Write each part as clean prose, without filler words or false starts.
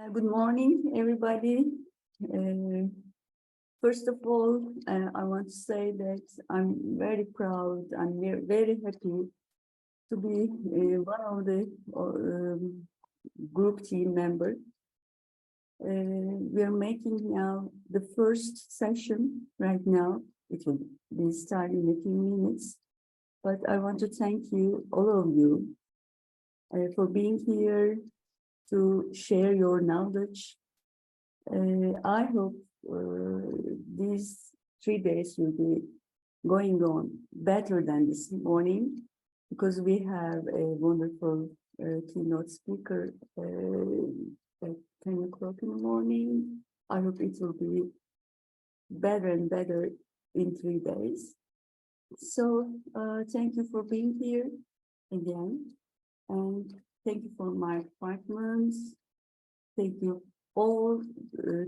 Good morning, everybody. First of all, I want to say that I'm very proud and very happy to be one of the group team members. We are making now the first session right now. It will be starting in a few minutes, but I want to thank you, all of you, for being here to share your knowledge. I hope these 3 days will be going on better than this morning, because we have a wonderful keynote speaker at 10 o'clock in the morning. I hope it will be better and better in 3 days. So thank you for being here again, and thank you for my partners. Thank you all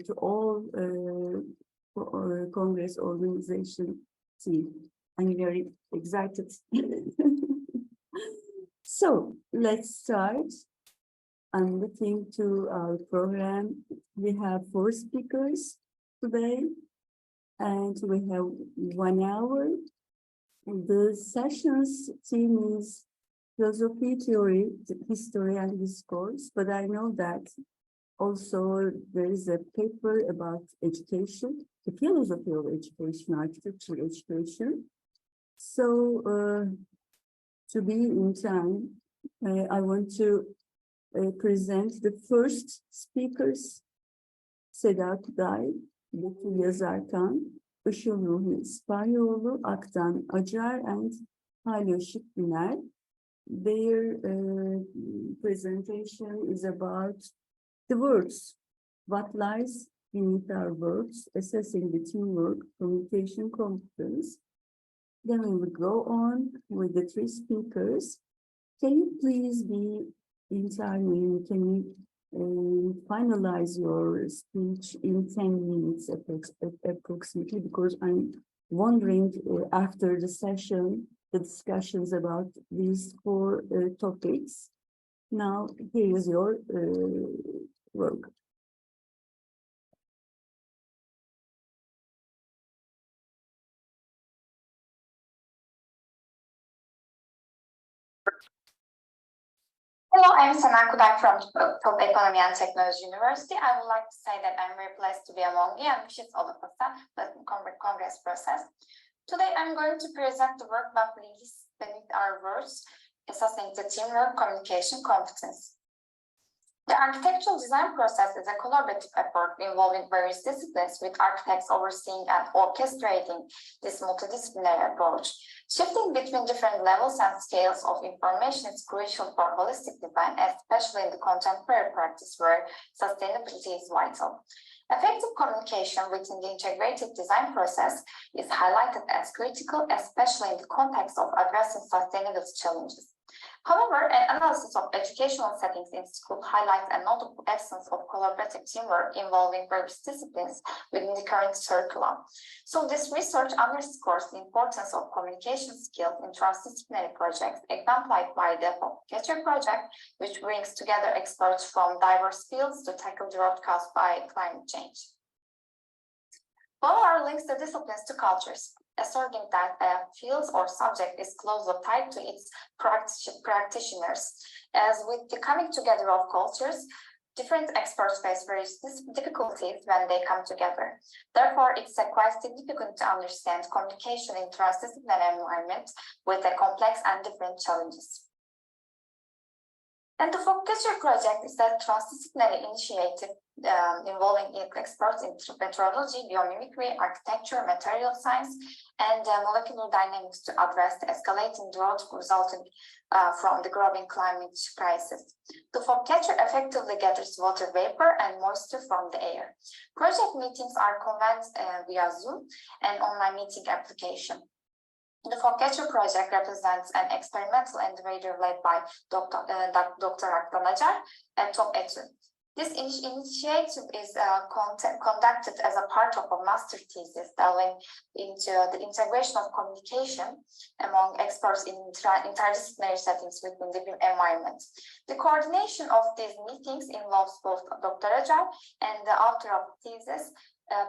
to all Congress organization team. I'm very excited. So let's start. I'm looking to our program. We have 4 speakers today, and we have 1 hour. The session's theme is philosophy, theory, history, and discourse, but I know that also there is a paper about education, the philosophy of education, architecture education. So to be in time, I want to present the first speakers: Sena, KUDAY, Betul, YAZARKAN, Isıl, RUHI, SIPAHIOGLU, Aktan, ACAR, and HALU. Their presentation is about the words, what lies beneath our words, assessing the teamwork, communication competence. Then we will go on with the 3 speakers. Can you please be in time? Can you finalize your speech in 10 minutes approximately? Because I'm wondering after the session, the discussions about these 4 topics. Now, here is your work. Hello, I'm Sena from Top Economy and Technology University. I would like to say that I'm very pleased to be among you and wish all of us a Congress process. Today, I'm going to present the work that lies beneath our words, assessing the teamwork, communication, competence. The architectural design process is a collaborative effort involving various disciplines, with architects overseeing and orchestrating this multidisciplinary approach. Shifting between different levels and scales of information is crucial for holistic design, especially in the contemporary practice where sustainability is vital. Effective communication within the integrated design process is highlighted as critical, especially in the context of addressing sustainability challenges. However, an analysis of educational settings in school highlights a notable absence of collaborative teamwork involving various disciplines within the current curriculum. So this research underscores the importance of communication skills in transdisciplinary projects, exemplified by the Tugce project, which brings together experts from diverse fields to tackle the root cause by climate change. Both are links the disciplines to cultures, asserting that a field or subject is closely tied to its practitioners. As with the coming together of cultures, different experts face various difficulties when they come together. Therefore, it's quite significant to understand communication in transdisciplinary environment with a complex and different challenges. And the Tugce project is a transdisciplinary initiative involving experts in meteorology, biomimicry, architecture, material science, and molecular dynamics to address the escalating drought resulting from the growing climate crisis. The Tugce effectively gathers water vapor and moisture from the air. Project meetings are convened via Zoom, an online meeting application. The Tugce project represents an experimental innovator led by Dr. Aktan at Top Etu. This initiative is conducted as a part of a master thesis delving into the integration of communication among experts in interdisciplinary settings within living environments. The coordination of these meetings involves both Dr. Acar and the author of the thesis,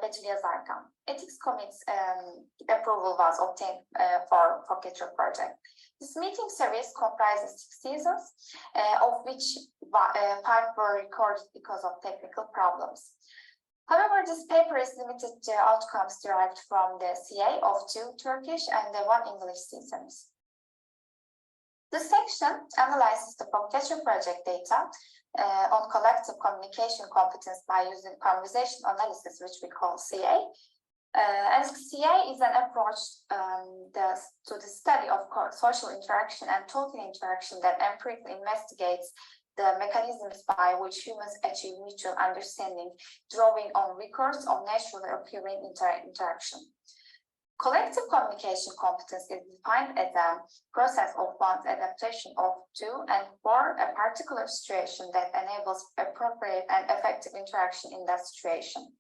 Betul YAZARKAN. Ethics Committee's approval was obtained for KUDAY project. This meeting series comprises 6 seasons, of which 5 were recorded because of technical problems. However, this paper is limited to outcomes derived from the CA of 2 Turkish and 1 English seasons. This section analyzes the KUDAY project data on collective communication competence by using conversation analysis, which we call CA. As CA is an approach to the study of social interaction and talking interaction that empirically investigates the mechanisms by which humans achieve mutual understanding, drawing on records of naturally occurring interaction. Collective communication competence is defined as a process of one's adaptation to and for a particular situation that enables appropriate and effective interaction in that situation.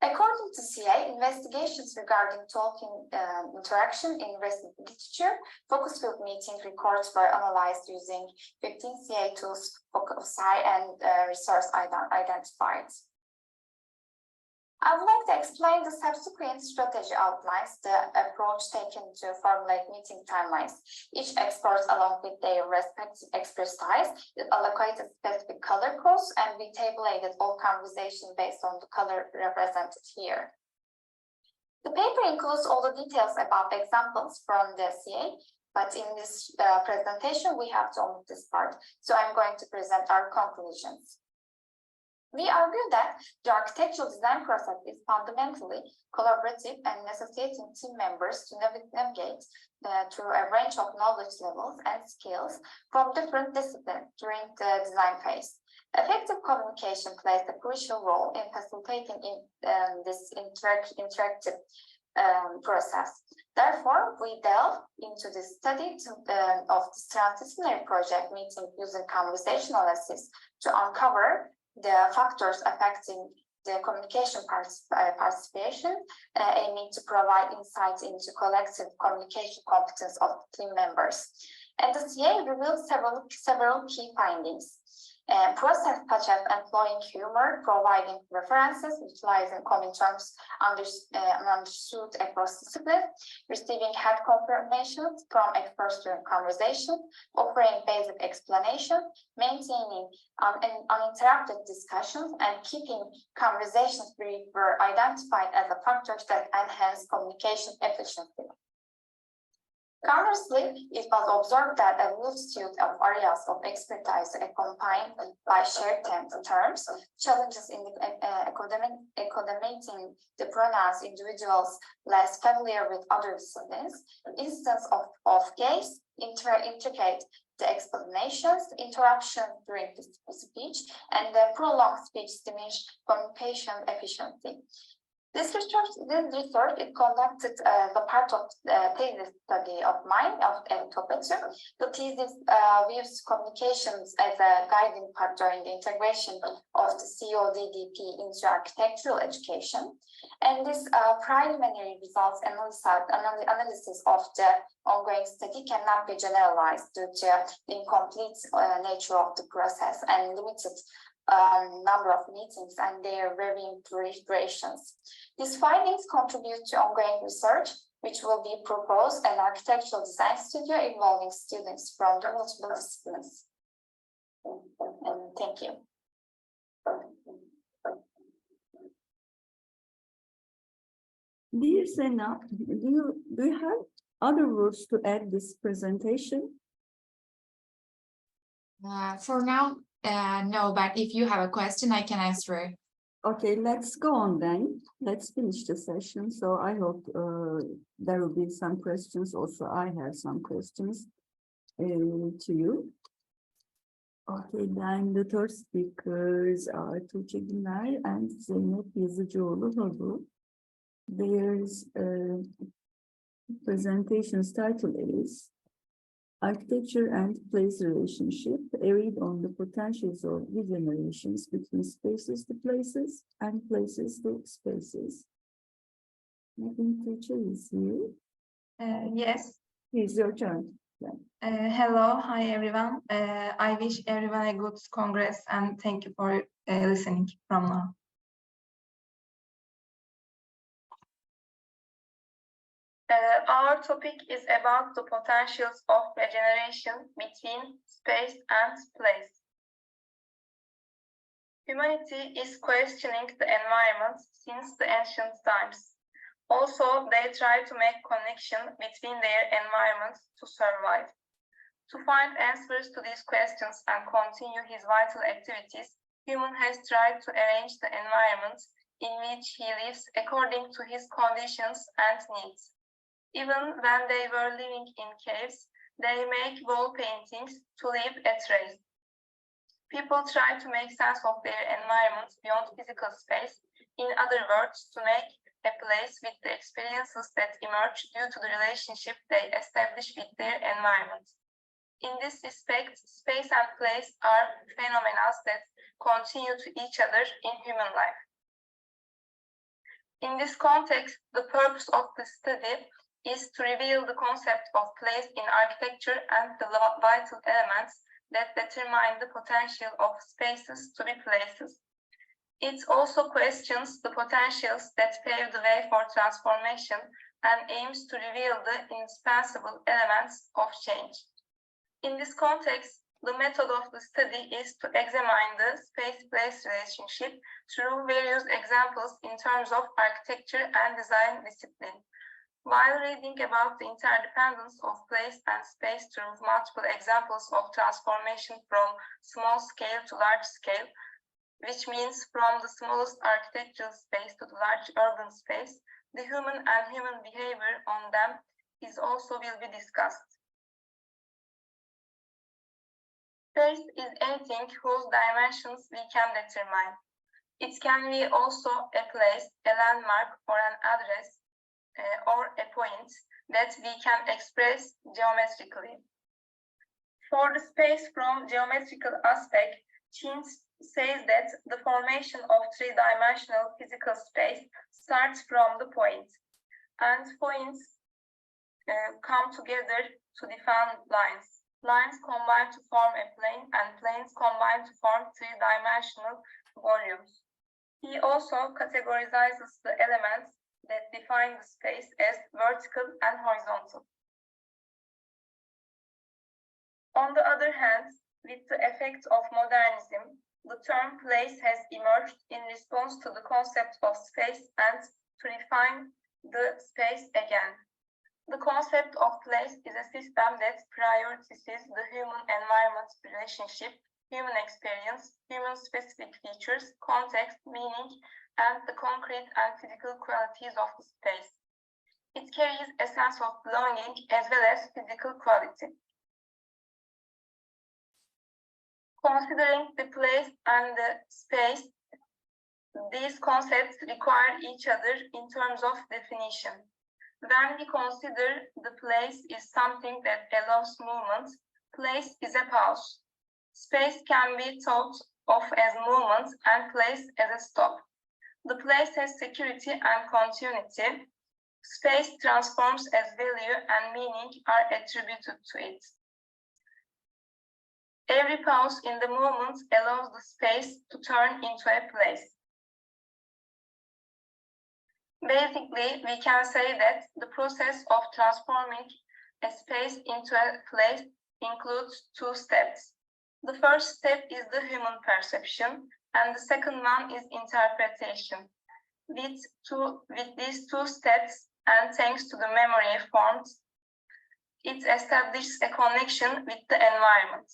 According to CA, investigations regarding talking interaction in recent literature, focus group meeting records were analyzed using 15 CA tools, foci, and resource identified. I would like to explain the subsequent strategy outlines the approach taken to formulate meeting timelines. Each expert, along with their respective expertise, is allocated specific color codes, and we tabulated all conversation based on the color represented here. The paper includes all the details about examples from the CA, but in this presentation, we have to omit this part. So I'm going to present our conclusions. We argue that the architectural design process is fundamentally collaborative and necessitating team members to navigate through a range of knowledge levels and skills from different disciplines during the design phase. Effective communication plays a crucial role in facilitating this interactive process. Therefore, we delve into the study of this transdisciplinary project meeting using conversation analysis to uncover the factors affecting the communication participation, aiming to provide insights into collective communication competence of team members. And the CA revealed several key findings. Process such as employing humor, providing references, utilizing common terms understood across disciplines, receiving head confirmations from experts during conversation, offering basic explanation, maintaining uninterrupted discussions, and keeping conversations brief were identified as the factors that enhance communication efficiency. Conversely, it was observed that a multitude of areas of expertise accompanied by shared terms, challenges in accommodating the pronouns individuals less familiar with other disciplines, instance of case, intricate the explanations, interruption during the speech, and the prolonged speech diminished communication efficiency. This research is conducted as a part of the thesis study of mine, of Tugce. The thesis views communications as a guiding factor in the integration of the CODDP into architectural education. And this preliminary results analysis of the ongoing study cannot be generalized due to the incomplete nature of the process and limited number of meetings and their varying durations. These findings contribute to ongoing research, which will be proposed an architectural design studio involving students from the multiple disciplines. And thank you. Dear Sena, do you have other words to add this presentation? For now, no, but if you have a question, I can answer. Okay, let's go on then. Let's finish the session. So I hope there will be some questions. Also, I have some questions to you. Okay, then the third speakers are Tugce and Zeynep YAZICIOGLU HALU. Their presentation's title is Architecture and place relationship read on the potentials of regenerations between spaces to places and places to spaces. I think teacher is here. Yes. Here's your turn. Hello. Hi, everyone. I wish everyone a good congress and thank you for listening from now. Our topic is about the potentials of regeneration between space and place. Humanity is questioning the environment since the ancient times. Also, they try to make connection between their environments to survive. To find answers to these questions and continue his vital activities, human has tried to arrange the environment in which he lives according to his conditions and needs. Even when they were living in caves, they make wall paintings to leave a trace. People try to make sense of their environment beyond physical space, in other words, to make a place with the experiences that emerge due to the relationship they establish with their environment. In this respect, space and place are phenomena that continue to each other in human life. In this context, the purpose of the study is to reveal the concept of place in architecture and the vital elements that determine the potential of spaces to be places. It also questions the potentials that pave the way for transformation and aims to reveal the indispensable elements of change. In this context, the method of the study is to examine the space-place relationship through various examples in terms of architecture and design discipline. While reading about the interdependence of place and space through multiple examples of transformation from small scale to large scale, which means from the smallest architectural space to the large urban space, the human and human behavior on them is also will be discussed. Space is anything whose dimensions we can determine. It can be also a place, a landmark, or an address, or a point that we can express geometrically. For the space from geometrical aspect, Chin says that the formation of three-dimensional physical space starts from the point, and points come together to define lines. Lines combine to form a plane, and planes combine to form three-dimensional volumes. He also categorizes the elements that define the space as vertical and horizontal. On the other hand, with the effect of modernism, the term place has emerged in response to the concept of space and to refine the space again. The concept of place is a system that prioritizes the human-environment relationship, human experience, human-specific features, context, meaning, and the concrete and physical qualities of the space. It carries a sense of belonging as well as physical quality. Considering the place and the space, these concepts require each other in terms of definition. When we consider the place is something that allows movement, place is a pause. Space can be thought of as movement and place as a stop. The place has security and continuity. Space transforms as value and meaning are attributed to it. Every pause in the movement allows the space to turn into a place. Basically, we can say that the process of transforming a space into a place includes two steps. The first step is the human perception, and the second one is interpretation. With these two steps, and thanks to the memory formed, it establishes a connection with the environment.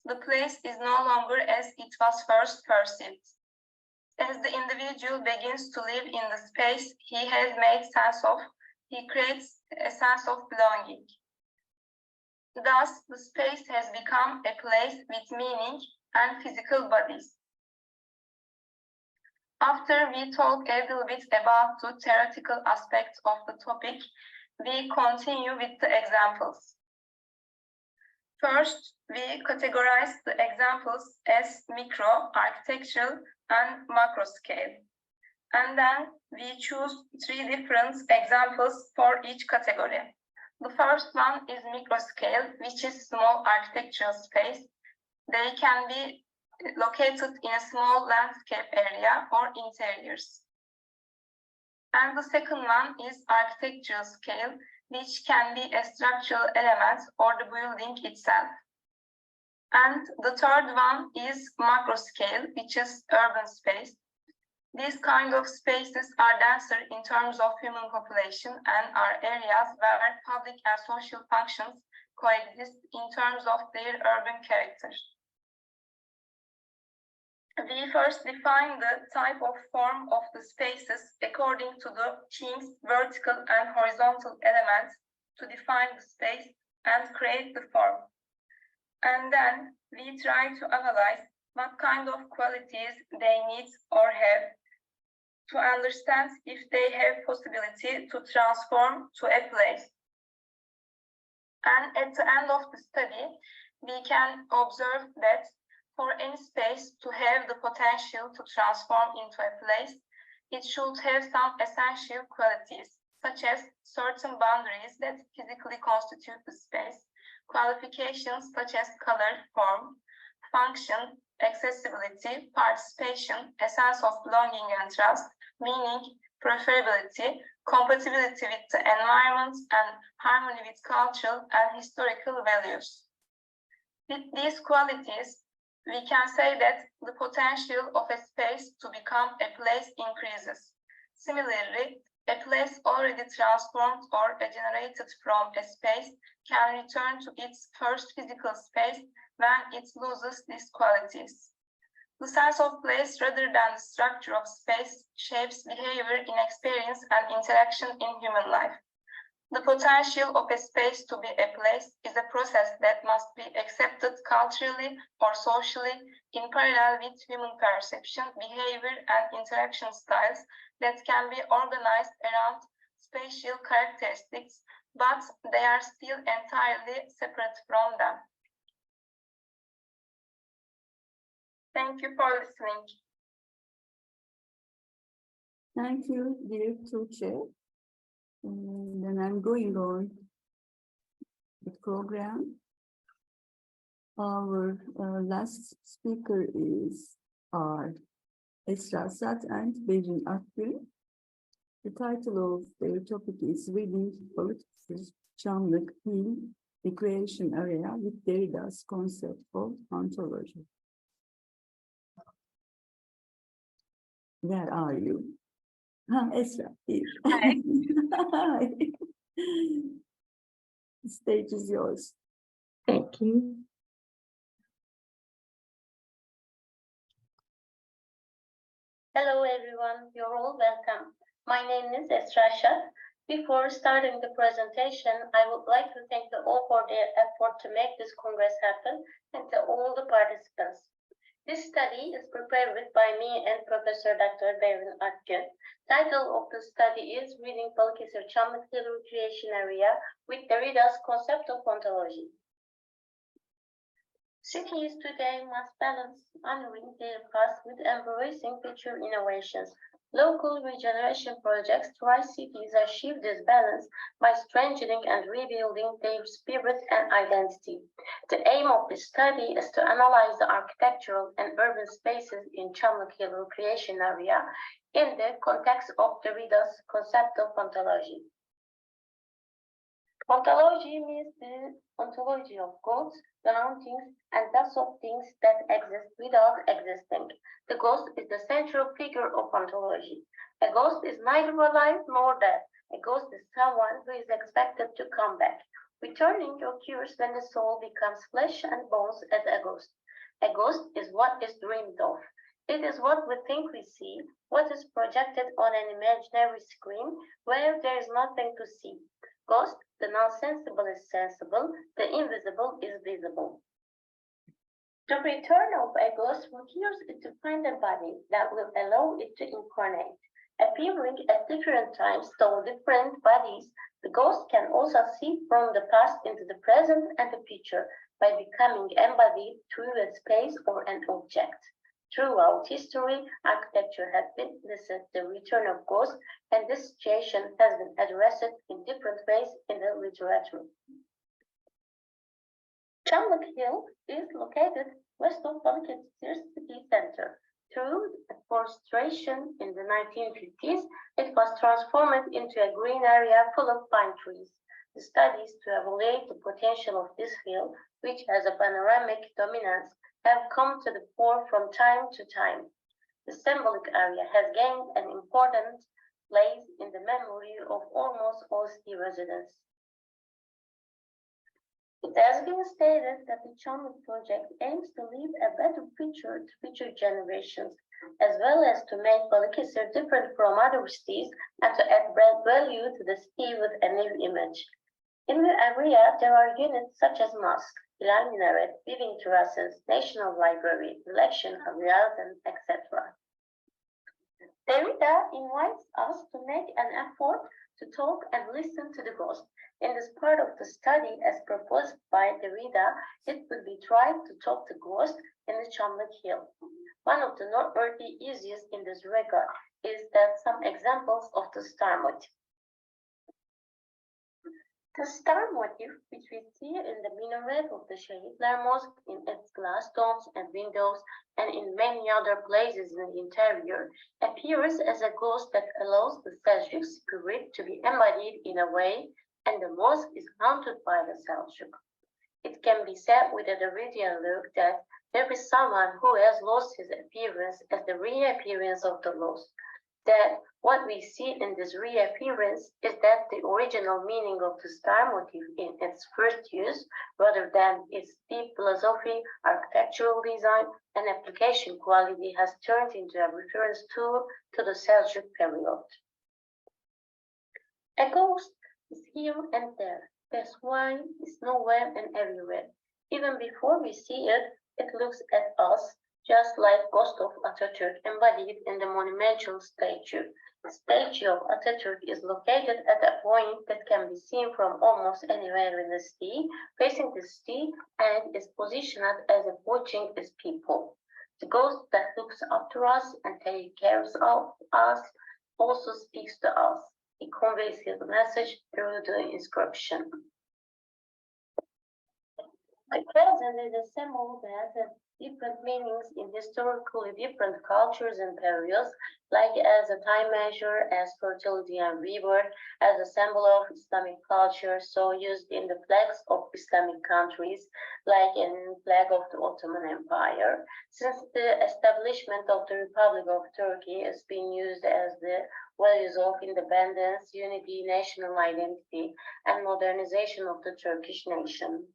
The place is no longer as it was first perceived. As the individual begins to live in the space he has made sense of, he creates a sense of belonging. Thus, the space has become a place with meaning and physical bodies. After we talk a little bit about the theoretical aspects of the topic, we continue with the examples. First, we categorize the examples as micro, architectural, and macro scale. And then we choose 3 different examples for each category. The first one is micro scale, which is small architectural space. They can be located in a small landscape area or interiors. And the second one is architectural scale, which can be a structural element or the building itself. And the third one is macro scale, which is urban space. These kind of spaces are denser in terms of human population and are areas where public and social functions coexist in terms of their urban character. We first define the type of form of the spaces according to the themes, vertical and horizontal elements to define the space and create the form. And then we try to analyze what kind of qualities they need or have to understand if they have possibility to transform to a place. And at the end of the study, we can observe that for any space to have the potential to transform into a place, it should have some essential qualities, such as certain boundaries that physically constitute the space, qualifications such as color, form, function, accessibility, participation, a sense of belonging and trust, meaning, preferability, compatibility with the environment, and harmony with cultural and historical values. With these qualities, we can say that the potential of a space to become a place increases. Similarly, a place already transformed or regenerated from a space can return to its first physical space when it loses these qualities. The sense of place rather than the structure of space shapes behavior in experience and interaction in human life. The potential of a space to be a place is a process that must be accepted culturally or socially in parallel with human perception, behavior, and interaction styles that can be organized around spatial characteristics, but they are still entirely separate from them. Thank you for listening. Thank you, dear Tugce. Then I'm going on the program. Our last speaker is Esra and Berrin Aktan. The title of their topic is Reading Balikesir Çamlik in Recreation Area with Derrida's concept of Hauntology. Where are you? Esra. Hi. Hi. The stage is yours. Thank you. Hello everyone, you're all welcome. My name is Esra. Before starting the presentation, I would like to thank you all for their effort to make this Congress happen and to all the participants. This study is prepared by me and Professor Dr. Berrin Aktan. Title of the study is Reading Balikesir Çamlik Recreation Area with Derrida's concept of Hauntology. Cities today must balance honoring their past with embracing future innovations. Local regeneration projects try cities achieve this balance by strengthening and rebuilding their spirit and identity. The aim of this study is to analyze the architectural and urban spaces in Çamlik Recreation Area in the context of Derrida's concept of Hauntology. Hauntology means the ontology of ghosts, the hauntings, and thus of things that exist without existing. The ghost is the central figure of Hauntology. A ghost is neither alive nor dead. A ghost is someone who is expected to come back. Returning occurs when the soul becomes flesh and bones as a ghost. A ghost is what is dreamed of. It is what we think we see, what is projected on an imaginary screen where there is nothing to see. Ghost, the non-sensible is sensible, the invisible is visible. The return of a ghost requires it to find a body that will allow it to incarnate. Appearing at different times through different bodies, the ghost can also see from the past into the present and the future by becoming embodied through a space or an object. Throughout history, architecture has witnessed the return of ghosts, and this situation has been addressed in different ways in the literature. Çamlik Hill is located west of Balikesir city center. Through afforestation in the 1950s, it was transformed into a green area full of pine trees. The studies to evaluate the potential of this hill, which has a panoramic dominance, have come to the fore from time to time. The symbolic area has gained an important place in the memory of almost all city residents. It has been stated that the Çamlik project aims to leave a better future to future generations, as well as to make Balikesir different from other cities and to add value to the city with a new image. In the area, there are units such as mosque, Hilal Minaret, living terraces, National Library, election areas, and etc. Derrida invites us to make an effort to talk and listen to the ghost. In this part of the study, as proposed by Derrida, it will be tried to talk to ghosts in the Çamlik Hill. One of the noteworthy issues in this regard is that some examples of the star motif. The star motif, which we see in the minaret of the Şehitler Mosque, in its glass domes and windows, and in many other places in the interior, appears as a ghost that allows the Seljuk spirit to be embodied in a way, and the mosque is haunted by the Seljuk. It can be said with a Derridian look that there is someone who has lost his appearance as the reappearance of the lost. That what we see in this reappearance is that the original meaning of the star motif in its first use, rather than its deep philosophy, architectural design, and application quality, has turned into a reference tool to the Seljuk period. A ghost is here and there. That's why it's nowhere and everywhere. Even before we see it, it looks at us, just like ghost of Atatürk embodied in the monumental statue. The statue of Atatürk is located at a point that can be seen from almost anywhere in the city, facing the city, and is positioned as if watching its people. The ghost that looks after us and takes care of us also speaks to us. It conveys his message through the inscription. The present is a symbol that has different meanings in historically different cultures and periods, like as a time measure, as fertility and rebirth, as a symbol of Islamic culture, so used in the flags of Islamic countries, like in flag of the Ottoman Empire. Since the establishment of the Republic of Turkey has been used as the values of independence, unity, national identity, and modernization of the Turkish nation.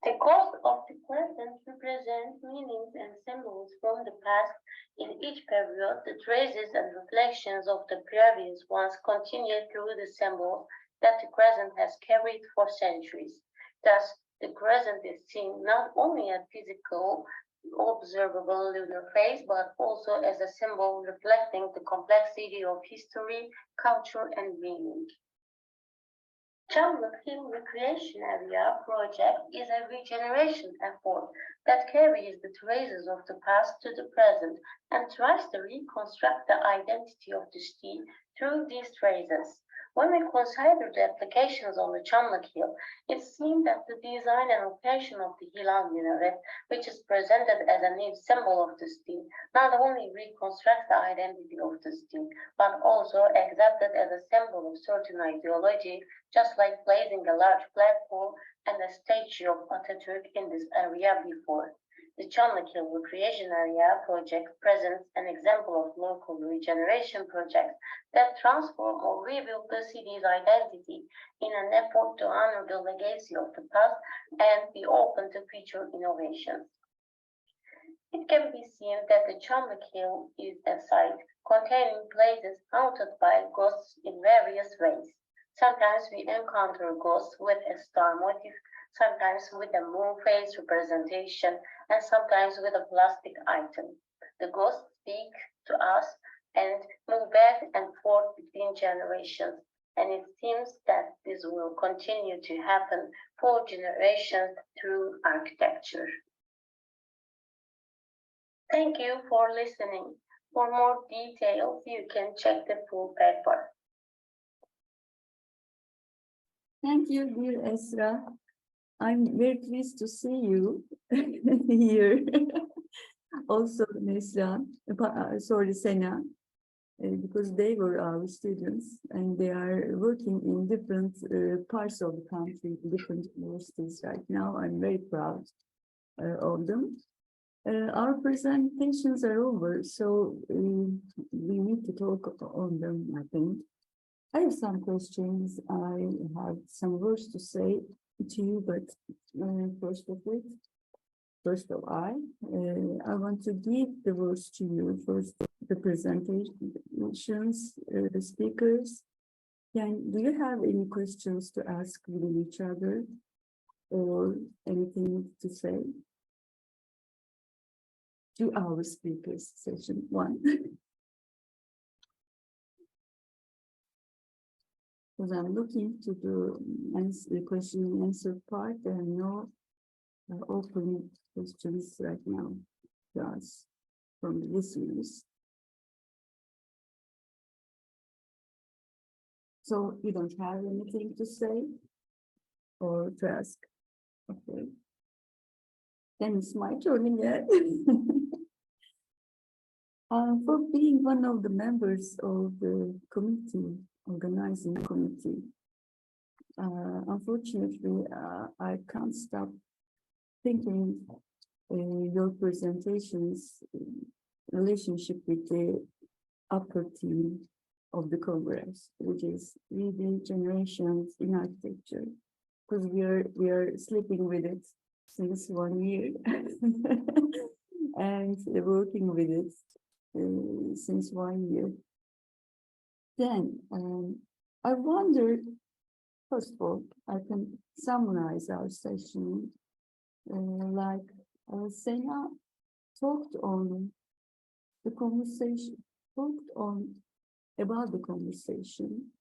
The ghost of the present represents meanings and symbols from the past. In each period, the traces and reflections of the previous ones continue through the symbols that the present has carried for centuries. Thus, the present is seen not only as physical, observable lunar phase, but also as a symbol reflecting the complexity of history, culture, and meaning. Çamlik Hill Recreation Area project is a regeneration effort that carries the traces of the past to the present and tries to reconstruct the identity of the city through these traces. When we consider the applications on the Çamlik Hill, it seems that the design and location of the Hilal Minaret, which is presented as a new symbol of the city, not only reconstructs the identity of the city, but also accepted as a symbol of certain ideology, just like placing a large flagpole and a statue of Atatürk in this area before. The Çamlik Hill Recreation Area project presents an example of local regeneration projects that transform or rebuild the city's identity in an effort to honor the legacy of the past and be open to future innovations. It can be seen that the Çamlik Hill is a site containing places haunted by ghosts in various ways. Sometimes we encounter ghosts with a star motif, sometimes with a moon phase representation, and sometimes with a plastic item. The ghosts speak to us and move back and forth between generations. And it seems that this will continue to happen for generations through architecture. Thank you for listening. For more details, you can check the full paper. Thank you, dear Esra. I'm very pleased to see you here. Also, Esra, sorry, Sena, because they were our students and they are working in different parts of the country, different universities right now. I'm very proud of them. Our presentations are over, so we need to talk on them, I think. I have some questions. I have some words to say to you, but first of all, I want to give the words to you. First, the presentations, the speakers. Do you have any questions to ask with each other or anything to say? To our speakers, session 1. Because I'm looking to the question and answer part, there are no open questions right now to us from the listeners. So you don't have anything to say or to ask? Okay. Then it's my turn again. For being one of the members of the committee, organizing committee, unfortunately, I can't stop thinking your presentations relationship with the upper team of the Congress, which is Regenerations in architecture, because we are sleeping with it since 1 year and working with it since 1 year. Then I wonder, first of all, I can summarize our session like Sena talked on the conversation, about the conversation,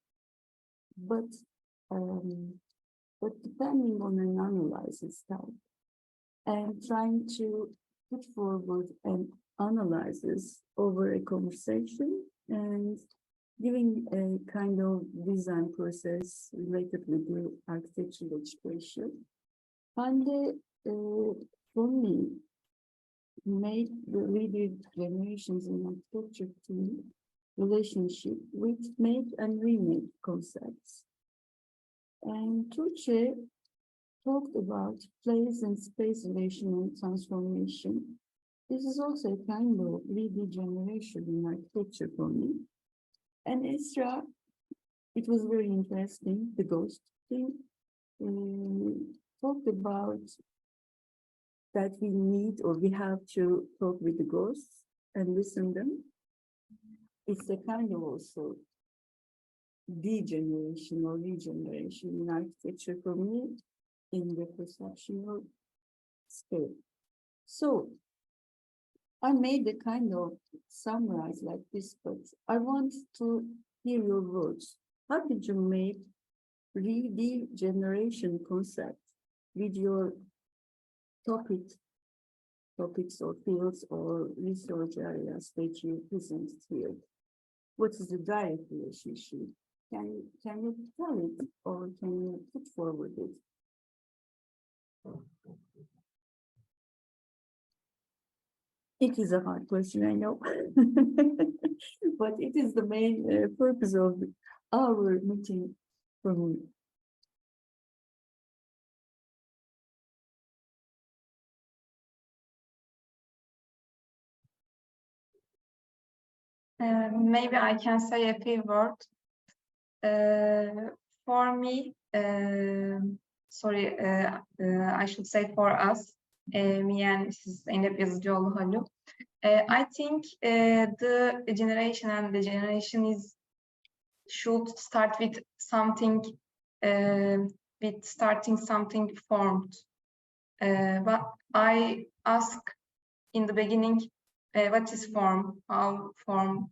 but depending on an analysis type and trying to put forward an analysis over a conversation and giving a kind of design process related with the architectural education. And for me, made the Regenerations in architecture team relationship with make and remake concepts. And Tugce talked about place and space relational transformation. This is also a kind of regeneration in architecture for me. And Esra, it was very interesting, the ghost thing, talked about that we need or we have to talk with the ghosts and listen them. It's a kind of also degeneration or regeneration in architecture for me in the perceptual scale. So I made a kind of summarize like this, but I want to hear your words. How did you make regeneration concept with your topics or fields or research areas that you presented here? What is the direct relationship? Can you tell it or can you put forward it? It is a hard question, I know, but it is the main purpose of our meeting for me. Maybe I can say a few words. For me, I should say for us, me and Mrs. Zeynep YAZICIOGLU HALU. I think the generation and the generation should start with something, starting something formed. But I ask in the beginning, what is form? How form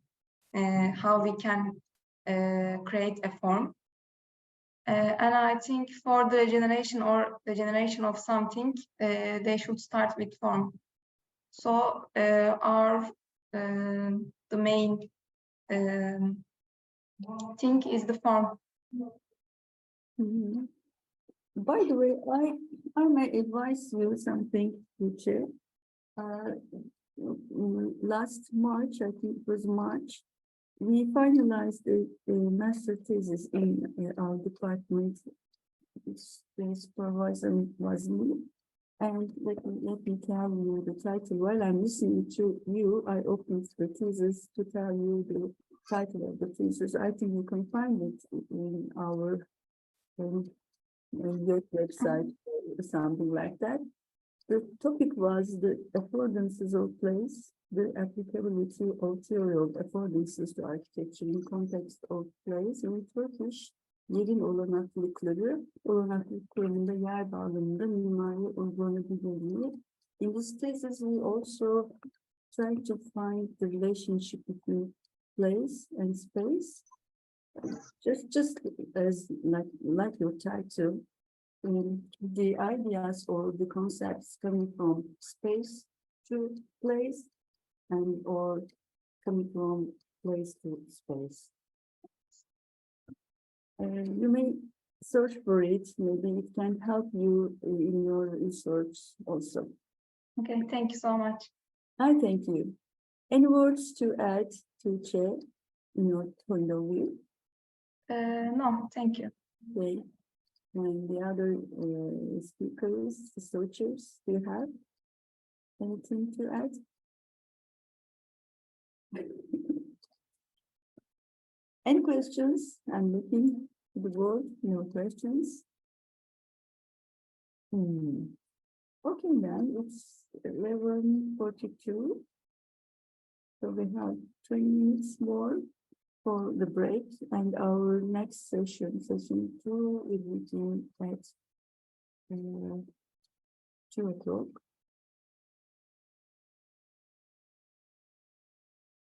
how we can create a form. And I think for the generation or the generation of something, they should start with form. So the main thing is the form. Mhm. By the way, I may advise you something, Tugce. Last March, I think it was March, we finalized the master thesis in our department. The supervisor was me. And let me tell you the title. While I'm listening to you, I opened the thesis to tell you the title of the thesis. I think you can find it in our website or something like that. The topic was the affordances of place, the applicability of theory of affordances to architecture in context of place in Turkish, yerin olanaklıkları, olanaklıklarında yer bağlamında mimari uygulanabilirliği. In this thesis, we also try to find the relationship between place and space. Just as like your title, the ideas or the concepts coming from space to place and or coming from place to space. You may search for it, maybe it can help you in your research also. Okay, thank you so much. I thank you. Any words to add to Tugce in your point of view? No, thank you. Okay. And the other speakers, researchers, do you have anything to add? Any questions? I'm looking at the board. No questions. Okay, then it's 11:42. So we have 20 minutes more for the break, and our next session 2, will begin at 2 o'clock.